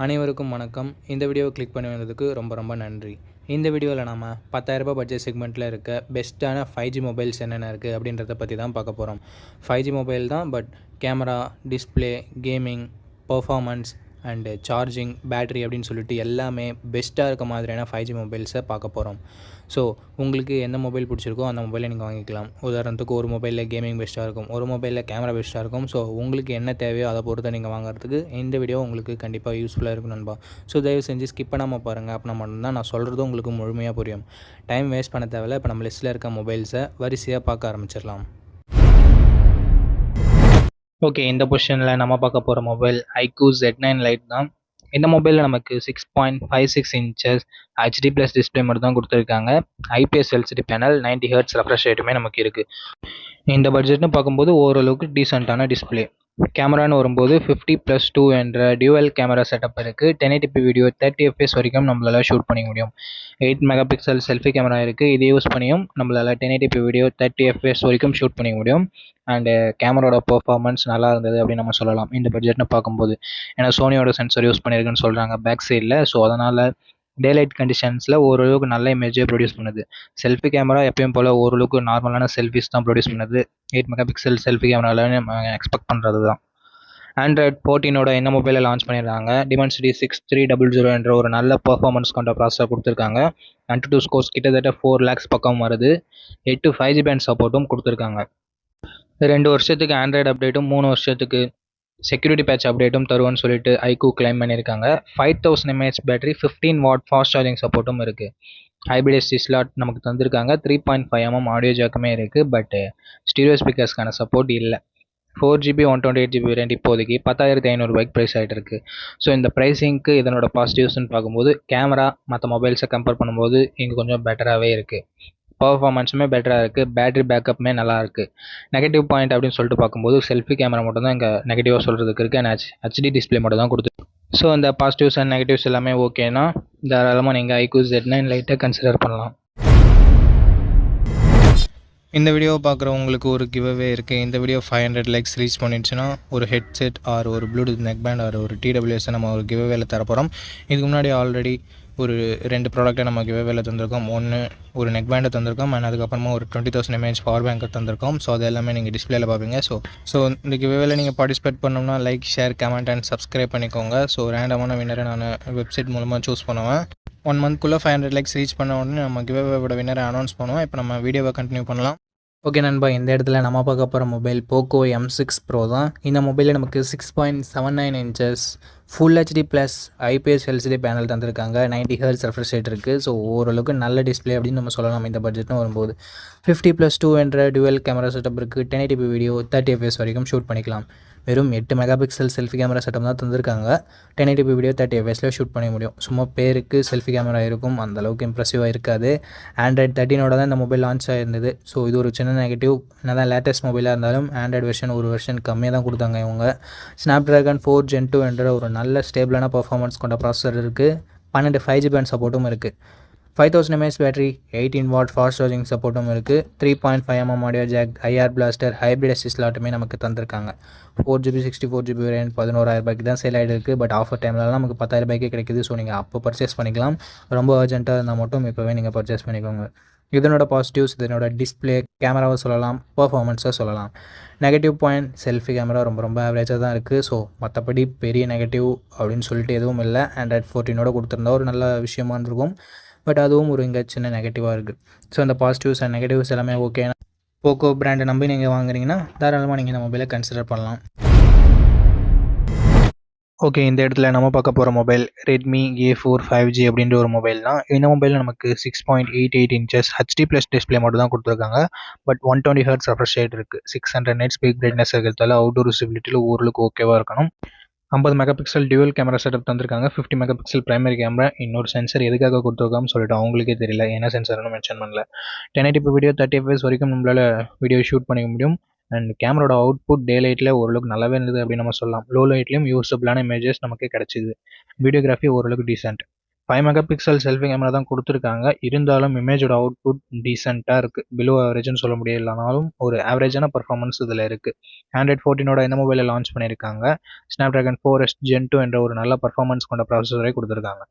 அனைவருக்கும் வணக்கம். இந்த வீடியோவை கிளிக் பண்ணி வந்ததுக்கு ரொம்ப நன்றி. இந்த வீடியோவில் நாம் 10,000 பட்ஜெட் செக்மெண்ட்டில் இருக்க பெஸ்ட்டான 5G மொபைல்ஸ் என்னென்ன இருக்குது அப்படின்றத பற்றி தான் பார்க்க போகிறோம். 5G மொபைல் தான், but camera, display, gaming, performance and charging, battery அப்படின்னு சொல்லிட்டு எல்லாமே பெஸ்ட்டாக இருக்க மாதிரியான 5G மொபைல்ஸை பார்க்க போகிறோம். ஸோ உங்களுக்கு எந்த மொபைல் பிடிச்சிருக்கோ அந்த மொபைலை நீங்கள் வாங்கிக்கலாம். உதாரணத்துக்கு ஒரு மொபைலில் கேமிங் பெஸ்ட்டாக இருக்கும், ஒரு மொபைலில் கேமரா பெஸ்ட்டாக இருக்கும். ஸோ உங்களுக்கு என்ன தேவையோ அதை பொறுத்து நீங்கள் வாங்குறதுக்கு இந்த வீடியோ உங்களுக்கு கண்டிப்பாக யூஸ்ஃபுல்லாக இருக்கும் நண்பா. ஸோ தயவு செஞ்சு ஸ்கிப் பண்ணாமல் பாருங்கள். அப்படின்னா மட்டும்தான் நான் சொல்கிறது உங்களுக்கு முழுமையாக புரியும். டைம் வேஸ்ட் பண்ண தேவையில்ல. இப்போ நம்ம லிஸ்ட்டில் இருக்க மொபைல்ஸை வரிசையாக பார்க்க ஆரம்பிச்சிடலாம். ஓகே, இந்த பொசிஷனில் நம்ம பார்க்க போகிற மொபைல் iQOO Z9 Lite தான். இந்த மொபைலில் நமக்கு 6.56 இன்ச்சஸ் HD ப்ளஸ் டிஸ்பிளே மட்டும் தான் கொடுத்துருக்காங்க. IPS LCD panel, 90 Hz refresh ரேட்டுமே நமக்கு இருக்குது. இந்த பட்ஜெட்னு பார்க்கும்போது ஓரளவுக்கு டீசெண்டான டிஸ்பிளே. கேமரான்னு வரும்போது 50+2 என்ற டியூவல் கேமரா செட்டப் இருக்குது. 1080p வீடியோ 30 fps வரைக்கும் நம்மளால் ஷூட் பண்ணிக்க முடியும். 8 மெகா பிக்சல் செல்ஃபி கேமரா இருக்குது. இதை யூஸ் பண்ணியும் நம்மளால் 1080p வீடியோ 30 fps வரைக்கும் ஷூட் பண்ணிக்க முடியும். அண்டு கேமராவோட பர்ஃபார்மன்ஸ் நல்லா இருந்தது அப்படின்னு நம்ம சொல்லலாம் இந்த பட்ஜெட்னு பார்க்கும்போது. ஏன்னா சோனியோட சென்சர் யூஸ் பண்ணியிருக்குன்னு சொல்கிறாங்க பேக் சைடில். ஸோ அதனால் டேலைட் கண்டிஷன்ஸில் ஓரளவுக்கு நல்ல இமேஜை ப்ரொடியூஸ் பண்ணுது. செல்ஃபி கேமரா எப்பயும் போல் ஓரளவுக்கு நார்மலான செல்ஃபிஸ் தான் ப்ரொடியூஸ் பண்ணுது. 8 மெகா பிக்சல் செல்ஃபி கேமராவில் நம்ம எக்ஸ்பெக்ட் பண்ணுறது தான். ஆண்ட்ராய்ட் 14 இந்த மொபைலை லான்ச் பண்ணியிருக்காங்க. Dimensity 6300 என்ற ஒரு நல்ல பர்ஃபார்மன்ஸ் கொண்ட ப்ராசஸர் கொடுத்துருக்காங்க. AnTuTu ஸ்கோர்ஸ் கிட்டத்தட்ட 4 lakhs பக்கம் வருது. 8 5G பேண்ட் சப்போர்ட்டும் கொடுத்துருக்காங்க. 2 வருஷத்துக்கு ஆண்ட்ராய்டு அப்டேட்டும் 3 வருஷத்துக்கு செக்யூரிட்டி பேட்ச் அப்டேட்டும் தருவோன்னு சொல்லிட்டு iQOO கிளைம் பண்ணியிருக்காங்க. 5000 mAh battery, 15 what fast charging சப்போர்ட்டும் இருக்குது. ஹைப்ரிட் SD ஸ்லாட் நமக்கு தந்திருக்காங்க. 3.5 mm ஆடியோ ஜாக்குமே இருக்குது. பட் ஸ்டீரியோ ஸ்பீக்கர்ஸ்க்கான சப்போர்ட் இல்லை. 4GB 128GB வேரியண்ட் இப்போதைக்கு 10,500 ப்ரைஸ் ஆகிட்டு இருக்கு. ஸோ இந்த ப்ரைஸிங்க்கு இதனோட பாசிட்டிவ்ஸ்னு பார்க்கும்போது கேமரா மற்ற மொபைல்ஸை கம்பேர் பண்ணும்போது இங்கே கொஞ்சம் பெட்டராகவே இருக்குது. பர்ஃபார்மன்ஸுமே பெட்டராக இருக்குது. பேட்டரி பேக்கப்புமே நல்லா இருக்குது. நெகட்டிவ் பாயிண்ட் அப்படின்னு சொல்லிட்டு பார்க்கும்போது செல்ஃபி கேமரா மட்டும் தான் இங்கே நெகட்டிவாக சொல்கிறதுக்கு இருக்குது. அண்ட் HD டிஸ்பிளே மட்டும் தான் கொடுத்து. ஸோ இந்த பாசிட்டிவ்ஸ் அண்ட் நெகட்டிவ்ஸ் எல்லாமே ஓகேனா தாராளமாக நீங்கள் iQOO Z9 Lite கன்சிடர் பண்ணலாம். இந்த வீடியோவை பார்க்குறவங்களுக்கு ஒரு கிவ்அவே இருக்குது. இந்த வீடியோ 500 லைக்ஸ் ரீச் பண்ணிடுச்சுன்னா ஒரு ஹெட்செட் ஆர் ஒரு ப்ளூடூத் நெக் பேண்ட் ஆர் ஒரு TWS நம்ம ஒரு கிவ்அவேல தரப்போகிறோம். இதுக்கு முன்னாடி ஆல்ரெடி ஒரு 2 ப்ராடக்ட்டை நம்ம கிவ்அவேல தந்திருக்கோம். ஒன்று ஒரு நெக் பேண்டை தந்திருக்கோம், அண்ட் அதுக்கப்புறமா ஒரு 20,000 mAh பவர் பேங்கை தந்திருக்கோம். ஸோ அது எல்லாமே நீங்கள் டிஸ்பிளேல பார்ப்பீங்க. ஸோ இந்த கிவ்அவேல நீங்கள் பார்ட்டிசிபேட் பண்ணணும்னா like, share, comment and subscribe பண்ணிக்கோங்க. ஸோ ரேண்டமான வின்னரை நான் வெப்சைட் மூலமாக சூஸ் பண்ணுவேன். 1 மந்த்க்குள்ளே 500 லைக்ஸ் ரீச் பண்ண உடனே நம்ம கிவ்அவேவோட வின்னரை அனௌன்ஸ் பண்ணுவோம். இப்போ நம்ம வீடியோவை கண்டினியூ பண்ணலாம். ஓகே நண்பா, இந்த இடத்துல நம்ம பார்க்க போகிற மொபைல் போக்கோ M6 Pro தான். இந்த மொபைலில் நமக்கு 6.79 inches full HD plus IPS LCD panel தந்திருக்காங்க. 90 Hz ரெஃப்ரெஷ் ரேட் இருக்குது. ஸோ ஓரளவுக்கு நல்ல டிஸ்பிளே அப்படின்னு நம்ம சொல்லலாம் இந்த பட்ஜெட்னு வரும்போது. 50+2 என்ற டுவெல் கேமரா செட்டப் இருக்குது. 1080p வீடியோ 30 fps வரைக்கும் ஷூட் பண்ணிக்கலாம். வெறும் 8 mega pixel selfie camera setup தான் தந்திருக்காங்க. 1080p வீடியோ 30 fps ஷூட் பண்ண முடியும். சும்மா பேருக்கு செல்ஃபி கேமரா இருக்கும், அந்தளவுக்கு இம்ப்ரெசிவாக இருக்காது. ஆண்ட்ராய்ட் 13 தான் இந்த மொபைல் லான்ச் ஆகிருந்தது. ஸோ இது ஒரு சின்ன நெகட்டிவ். என்ன தான் லேட்டஸ்ட் மொபைலாக இருந்தாலும் ஆண்ட்ராய்டு வெர்ஷன் ஒரு வெர்ஷன் கம்மியாக தான் கொடுத்தாங்க இவங்க. Snapdragon 4 Gen 2 என்ற ஒரு நல்ல ஸ்டேபிளான பர்ஃபார்மன்ஸ் கொண்ட ப்ராசஸர் இருக்குது. 12 5G பேண்ட் சப்போர்ட்டும் இருக்குது. 5000 mAh battery, 18 watt fast charging சப்போர்ட்டும் இருக்குது. 3.5 mm audio jack, IR blaster, hybrid SD ஸ்லாட்டுமே நமக்கு தந்திருக்காங்க. 4GB 64GB வேரியன்ட் 11,000 தான் சேல் ஆகிட்டு இருக்குது. பட் ஆஃபர் டைம்லலாம் நமக்கு 10,000 கிடைக்குது. ஸோ நீங்கள் அப்போ பர்ச்சேஸ் பண்ணிக்கலாம். ரொம்ப அர்ஜென்ட்டாக இருந்தால் மட்டும் இப்போவே நீங்கள் பர்ச்சேஸ் பண்ணிக்கோங்க. இதனோட பாசிட்டிவ்ஸ், இதனோட டிஸ்பிளே, கேமராவை சொல்லலாம், பர்ஃபார்மன்ஸை சொல்லலாம். நெகட்டிவ் பாயிண்ட், செல்ஃபி கேமரா ரொம்ப ஆவரேஜாக தான் இருக்குது. ஸோ மற்றபடி பெரிய நெகட்டிவ் அப்படின்னு சொல்லிட்டு எதுவும் இல்லை. ஆண்ட்ராய்ட் 14 கொடுத்துருந்தா ஒரு நல்ல விஷயமா இருக்கும். பட் அதுவும் ஒரு இங்கே சின்ன நெகட்டிவாக இருக்குது. ஸோ இந்த பாசிட்டிவ்ஸ் அண்ட் நெகட்டிவ்ஸ் எல்லாமே ஓகே. போக்கோ பிராண்டை நம்பி நீங்கள் வாங்குறீங்கன்னா தாராளமாக நீங்கள் இந்த மொபைலை கன்சிடர் பண்ணலாம். ஓகே, இந்த இடத்துல நம்ம பார்க்க போகிற மொபைல் Redmi A4 5G அப்படின்ற ஒரு மொபைல் தான். இந்த மொபைலில் நமக்கு 6.88 இன்ச்சஸ் HD ப்ளஸ் டிஸ்பிளே மட்டும் தான் கொடுத்துருக்காங்க. பட் 120 Hz ரெஃப்ரெஷ் ரேட் இருக்குது. 600 nits பீக் பிரைட்னஸ் இருக்கிறதால அவுட்டோர் விசிபிலிட்டியில் ஓரளவுக்கு ஓகேவாக இருக்கணும். 50 mega pixel dual camera setup தந்திருக்காங்க. 50 மெகா பிக்சல் பிரைமரி கேமரா. இன்னொரு சென்சர் எதுக்காக கொடுத்துருக்கான்னு சொல்லிட்டு அவங்களுக்கே தெரியல, என்ன சென்சர்னு மென்ஷன் பண்ணல. 1080p வீடியோ 30 fps வரைக்கும் நம்மளால் வீடியோ ஷூட் பண்ணிக்க முடியும். அண்ட் கேமராவோட அவுட்புட் டே லைட்டில் ஓரளவுக்கு நல்லாவே இருந்தது அப்படின்னு நம்ம சொல்லலாம். லோ லைட்லேயும் யூஸபிளான இமேஜஸ் நமக்கு கிடச்சிது. வீடியோகிராஃபி ஓரளவுக்கு decent. 5 mega pixel selfie camera தான் கொடுத்துருக்காங்க. இருந்தாலும் இமேஜோட அவுட்புட் டீசெண்டாக இருக்குது. பிலோ ஆவரேஜ்னு சொல்ல முடியலனாலும் ஒரு ஆவரேஜான பர்ஃபார்மன்ஸ் இதில் இருக்குது. ஆண்ட்ராய்ட் 14 இந்த மொபைலில் லான்ச் பண்ணியிருக்காங்க. Snapdragon 4S Gen 2 என்ற ஒரு நல்ல பர்ஃபார்மன்ஸ் கொண்ட ப்ராசஸரை கொடுத்துருக்காங்க.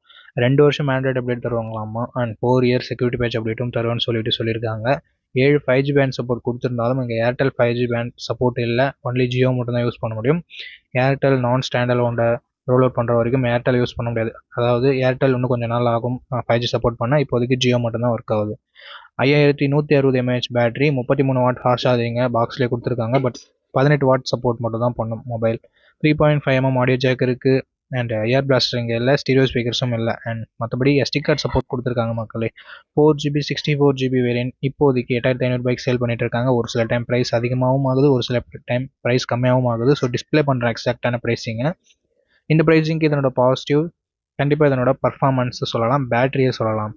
2 வருஷம் ஆண்ட்ராய்டு அப்டேட் தருவாங்களாமா அண்ட் 4 இயர் செக்யூரிட்டி பேட்ச் அப்டேட்டும் தருவான்னு சொல்லியிருக்காங்க. 7 5G பேண்ட் சப்போர்ட் கொடுத்துருந்தாலும் இங்கே ஏர்டெல் 5G பேண்ட் சப்போர்ட் இல்லை. ஒன்லி ஜியோ மட்டும் தான் யூஸ் பண்ண முடியும். ஏர்டெல் நான் ஸ்டாண்டலோட ரோல் அவுட் பண்ணுற வரைக்கும் ஏர்டெல் யூஸ் பண்ண முடியாது. அதாவது ஏர்டெல் இன்னும் கொஞ்சம் நாள் ஆகும் 5G சப்போர்ட் பண்ணால். இப்போதைக்கு ஜியோ மட்டும்தான் ஒர்க் ஆகுது. 5160 mAh battery, 33 watt fast charging பாக்ஸ்லேயே கொடுத்துருக்காங்க. பட் 18 வாட் சப்போர்ட் மட்டும் தான் பண்ணும் மொபைல். 3.5mm ஆடியோ ஜாக் இருக்குது அண்ட் ஏர் பிளாஸ்டர் இங்கே இல்லை. ஸ்டீரியோ ஸ்பீக்கர்ஸும் இல்லை. அண்ட் மற்றபடி SD கார்டு சப்போர்ட் கொடுத்துருக்காங்க மக்களே. 4GB 64GB வேரியன்ட் இப்போதைக்கு 8500 சேல் பண்ணிட்டு இருக்காங்க. ஒரு சில டைம் ப்ரைஸ் அதிகமாகவும் ஆகுது, ஒரு சில டைம் ப்ரைஸ் கம்மியாகவும் ஆகுது. ஸோ டிஸ்பிளே பண்ணுற எக்ஸாக்டான ப்ரைஸிங்க. இந்த ப்ரைஸிங்க்கு இதனோட பாசிட்டிவ் கண்டிப்பாக இதனோட பர்ஃபார்மன்ஸை சொல்லலாம், பேட்டரியை சொல்லலாம்.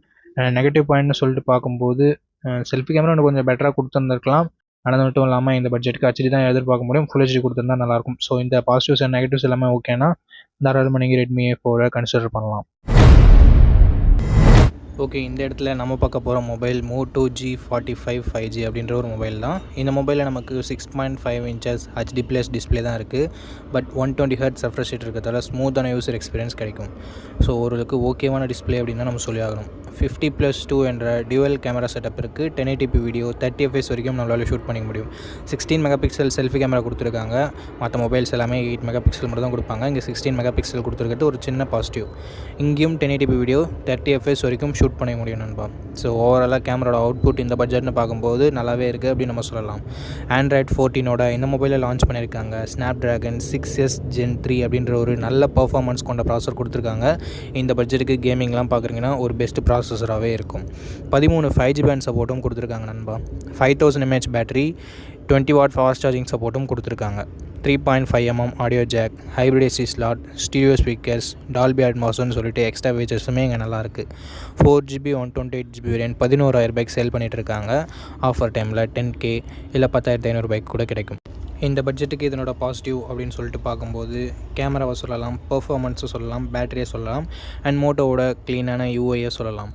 நெகட்டிவ் பாயிண்ட்னு சொல்லிட்டு பார்க்கும்போது செல்ஃபி கேமரா இன்னும் கொஞ்சம் பெட்டராக கொடுத்துருந்துருக்கலாம். ஆனால் அது மட்டும் இல்லாமல் இந்த பட்ஜெட்டுக்கு HD தான் எதிர்பார்க்க முடியும். ஃபுல் HD கொடுத்துருந்தா நல்லாயிருக்கும். ஸோ இந்த பாசிட்டிவ்ஸ் அண்ட் நெகட்டிவ்ஸ் எல்லாமே ஓகேனா தாராளமாக நீங்கள் Redmi A4 கன்சிடர் பண்ணலாம். ஓகே, இந்த இடத்துல நம்ம பார்க்க போகிற மொபைல் Moto G45 5G அப்படின்ற ஒரு மொபைல் தான். இந்த மொபைலில் நமக்கு 6.5 inches HD+ டிஸ்பிளே தான் இருக்குது. பட் 120 Hz ரெஃப்ரெஷ் ரேட் இருக்கிறதால ஸ்மூத்தான யூசர் எக்ஸ்பீரியன்ஸ் கிடைக்கும். ஸோ ஓரளவுக்கு ஓகேவான டிஸ்பிளே அப்படின்னு நம்ம சொல்லி ஆகணும். 50+2 என்ற டியூவல் கேமரா செட்டப் இருக்குது. 1080p வீடியோ 30 fps வரைக்கும் நம்மளால் ஷூட் பண்ணிக்க முடியும். 16 மெகா பிக்சல் செல்ஃபி கேமரா கொடுத்துருக்காங்க. மற்ற மொபைல்ஸ் எல்லாமே 8 மெகா பிக்சல் மட்டும் தான் கொடுப்பாங்க. இங்கே 16 மெகா பிக்சல் கொடுத்துருக்கிறது ஒரு சின்ன பாசிட்டிவ். இங்கேயும் 1080p வீடியோ 30 fps வரைக்கும் ஷூட் பண்ண முடியும் நண்பா. ஸோ ஓவராலாக கேமராவோட அவுட்புட் இந்த பட்ஜெட்னு பார்க்கும்போது நல்லாவே இருக்குது அப்படின்னு நம்ம சொல்லலாம். ஆண்ட்ராய்ட் 14 இந்த மொபைலில் லான்ச் பண்ணியிருக்காங்க. Snapdragon 6S Gen 3 அப்படின்ற ஒரு நல்ல பர்ஃபார்மன்ஸ் கொண்ட ப்ராசஸர் கொடுத்துருக்காங்க. இந்த பட்ஜெட்டுக்கு கேமிங்லாம் பார்க்குறீங்கன்னா ஒரு பெஸ்ட் ப்ராசஸராகவே இருக்கும். 13 5G பேண்ட் சப்போர்ட்டும் கொடுத்துருக்காங்க நண்பா. 5000 mAh battery, 20 watt fast charging சப்போர்ட்டும் கொடுத்துருக்காங்க. 3.5mm audio jack, hybrid AC slot, stereo speakers, Dolby அட்மாஸ்னு சொல்லிட்டு எக்ஸ்ட்ரா ஃபீச்சர்ஸுமே இங்கே நல்லாயிருக்கு. 4GB 128GB வேரியன்ட் 11,000 சேல் பண்ணிகிட்டு இருக்காங்க. ஆஃபர் டைமில் 10K இல்லை 10,500 கூட கிடைக்கும். இந்த பட்ஜெட்டுக்கு இதனோட பாசிட்டிவ் அப்படின்னு சொல்லிட்டு பார்க்கும்போது கேமராவை சொல்லலாம், பர்ஃபார்மன்ஸை சொல்லலாம், பேட்டரியை சொல்லலாம் அண்ட் மோட்டோவோட க்ளீனான UI சொல்லலாம்.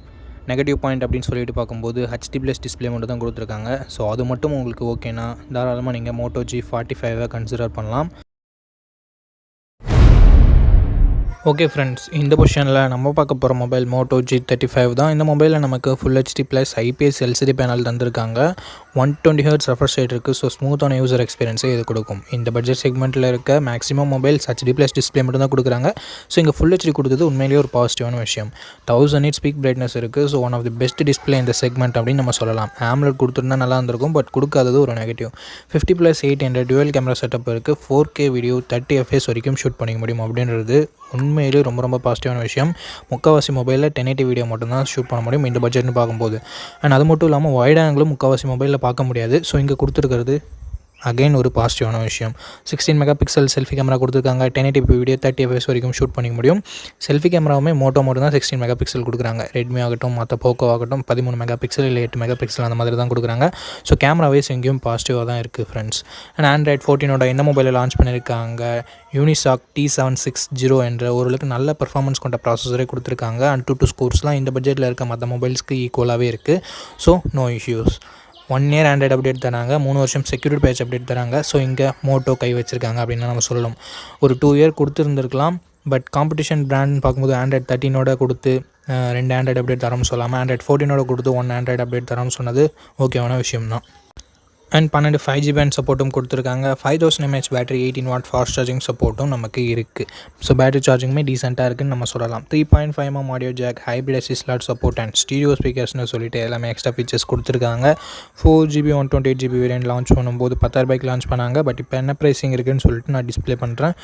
நெகட்டிவ் பாயிண்ட் அப்படின்னு சொல்லிட்டு பார்க்கும்போது HD+ டிஸ்பிளே மட்டும் தான் கொடுத்துருக்காங்க. ஸோ அது மட்டும் உங்களுக்கு ஓகேனா தாராளமாக நீங்கள் Moto G45 கன்சிடர் பண்ணலாம். ஓகே ஃப்ரெண்ட்ஸ், இந்த பொசிஷனில் நம்ம பார்க்க போகிற மொபைல் Moto G35 தான். இந்த மொபைலில் நமக்கு full HD+ IPS LCD panel தந்திருக்காங்க. 120 Hz ரெஃப்ரெஷ் ரேட் இருக்குது. ஸோ ஸ்மூத்தான யூசர் எக்ஸ்பீரியன்ஸை இது கொடுக்கும். இந்த பட்ஜெட் செக்மெண்ட்டில் இருக்க மேக்ஸிமம் மொபைல்ஸ் HD+ டிஸ்பிளே மட்டும் தான் கொடுக்குறாங்க. ஸோ இங்கே ஃபுல் HD கொடுத்தது உண்மையிலேயே ஒரு பாசிட்டிவான விஷயம். 1000 nits பீக் பிரைட்னஸ் இருக்குது. So one of the best display இந்த செக்மெண்ட் அப்படின்னு நம்ம சொல்லலாம். AMOLED கொடுத்துருந்தா நல்லா இருந்திருக்கும், பட் கொடுக்காதது ஒரு நெகட்டிவ். 50+8 என்ற டுவல் கேமரா செட்டப் இருக்குது. 4K வீடியோ 30 fps வரைக்கும் ஷூட் பண்ணிக்க முடியும் அப்படின்றது உண்மையிலே ரொம்ப பாசிட்டிவான விஷயம். முக்கால்வாசி மொபைலில் 1080 வீடியோ மட்டும்தான் ஷூட் பண்ண முடியும் இந்த பட்ஜெட்னு பார்க்கும்போது. அண்ட் அது மட்டும் இல்லாமல் வைட் ஆங்கிளும் முக்கால்வாசி மொபைலில் பார்க்க முடியாது. ஸோ இங்கே கொடுத்துருக்கிறது அகைன் ஒரு பாசிட்டிவான விஷயம். 16 மெகா பிக்சல் செல்ஃபி கேமரா கொடுத்துருக்காங்க. 1080p வீடியோ 30 fps வரைக்கும் ஷூட் பண்ணிக்க முடியும். செல்ஃபி கேமராவுமே மோட்டோ மட்டும் தான் 16 மெகா பிக்சல் கொடுக்குறாங்க. ரெட்மி ஆகட்டும், மற்ற போக்கோ ஆகட்டும் 13 மெகா பிக்சல் இல்லை 8 மெகா பிக்சல் அந்த மாதிரி தான் கொடுக்குறாங்க. ஸோ கேமரா வைஸ் எங்கேயும் பாசிட்டிவாக தான் இருக்குது ஃப்ரெண்ட்ஸ். அண்ட் ஆண்ட்ராய்ட் 14 இந்த மொபைலில் லான்ச் பண்ணியிருக்காங்க. யூனிசாக் T760 என்ற ஓரளவுக்கு நல்ல பர்ஃபார்மன்ஸ் கொண்ட ப்ராசஸரே கொடுத்துருக்காங்க. அண்ட் 2 ஸ்கோர்ஸ்லாம் இந்த பட்ஜெட்டில் இருக்க மற்ற மொபைல்ஸ்க்கு ஈக்குவலாகவே இருக்குது. So no issues. 1 year Android update தராங்க, 3 வருஷம் செக்யூரிட்டி பேட்ச் அப்டேட் தராங்க. ஸோ இங்கே மோட்டோ கை வச்சுருக்காங்க அப்படின்னு நம்ம சொல்லணும். ஒரு 2 year கொடுத்துருந்துருக்கலாம். பட் காம்படிஷன் பிராண்ட்னு பார்க்கும்போது ஆண்ட்ராய்ட் 13 கொடுத்து 2 ஆண்ட்ராய்டு அப்டேட் தரோம்னு சொல்லாமல் ஆண்ட்ராய்ட் 14 கொடுத்து 1 ஆண்ட்ராய்டு அப்டேட் தரோம்னு சொன்னது ஓகேவான விஷயம் தான். அண்ட் 12 5G பேண்ட் சப்போர்ட்டும் கொடுத்துருக்காங்க. 5000 mAh battery, 18 watt fast charging சப்போர்ட்டும் நமக்கு இருக்குது. ஸோ பேட்டரி சார்ஜிங்குமே டீசெண்டாக இருக்குதுன்னு நம்ம சொல்லலாம். 3.5mm audio jack, hybrid AC slot support and stereo ஸ்பீக்கர்ஸ்னு சொல்லிட்டு எல்லாமே எக்ஸ்ட்ரா ஃபீச்சர்ஸ் கொடுத்துருக்காங்க. 4GB 128GB வேரியன்ட் லான்ச் பண்ணும்போது 10,000 லான்ச் பண்ணாங்க. பட் இப்போ என்ன ப்ரைஸிங் இருக்குதுன்னு சொல்லிட்டு நான் டிஸ்பிளே பண்ணுறேன்.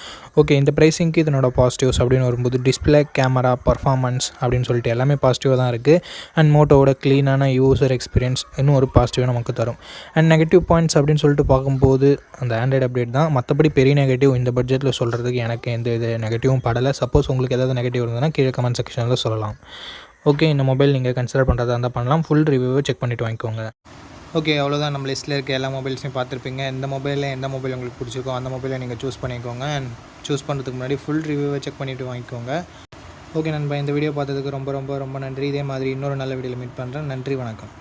ஓகே, இந்த ப்ரைஸிங்க்கு இதனோட பாசிட்டிவ்ஸ் அப்படின்னு வரும்போது டிஸ்பிளே, கேமரா, பர்ஃபார்மன்ஸ் அப்படின்னு சொல்லிட்டு எல்லாமே பாசிட்டிவாக தான் இருக்குது. அண்ட் மோட்டோவோட க்ளீனான யூசர் எக்ஸ்பீரியன்ஸ் இன்னும் ஒரு பாசிட்டிவாக நமக்கு தரும். அண்ட் நெகட்டிவ் பாயிண்ட்ஸ் அப்படின்னு சொல்லிட்டு பார்க்கும்போது அந்த ஆண்ட்ராய்டு அப்டேட் தான். மற்றபடி பெரிய நெகட்டிவ் இந்த பட்ஜெட்டில் சொல்கிறதுக்கு எனக்கு எந்த இது நெகட்டிவும் படலை. சப்போஸ் உங்களுக்கு ஏதாவது நெகட்டிவ் இருந்ததுன்னா கீழே கமெண்ட் செக்ஷனில் சொல்லலாம். ஓகே, இந்த மொபைல் நீங்கள் கன்சிடர் பண்ணுறதா இருந்தால் பண்ணலாம். ஃபுல் ரிவ்யூவை செக் பண்ணிவிட்டு வாங்கிக்கோங்க. ஓகே, அவ்வளோதான். நம்ம லிஸ்ட்டில் இருக்க எல்லா மொபைல்ஸையும் பார்த்துருப்பீங்க. எந்த மொபைல் உங்களுக்கு பிடிச்சிருக்கோ அந்த மொபைலை நீங்கள் சூஸ் பண்ணிக்கோங்க. அண்ட் சூஸ் பண்ணுறதுக்கு முன்னாடி ஃபுல் ரிவ்யூவை செக் பண்ணிவிட்டு வாங்கிக்கோங்க. ஓகே நண்பா, இந்த வீடியோ பார்த்ததுக்கு ரொம்ப ரொம்ப ரொம்ப நன்றி. இதே மாதிரி இன்னொரு நல்ல வீடியோவில் மீட் பண்ணுறேன். நன்றி, வணக்கம்.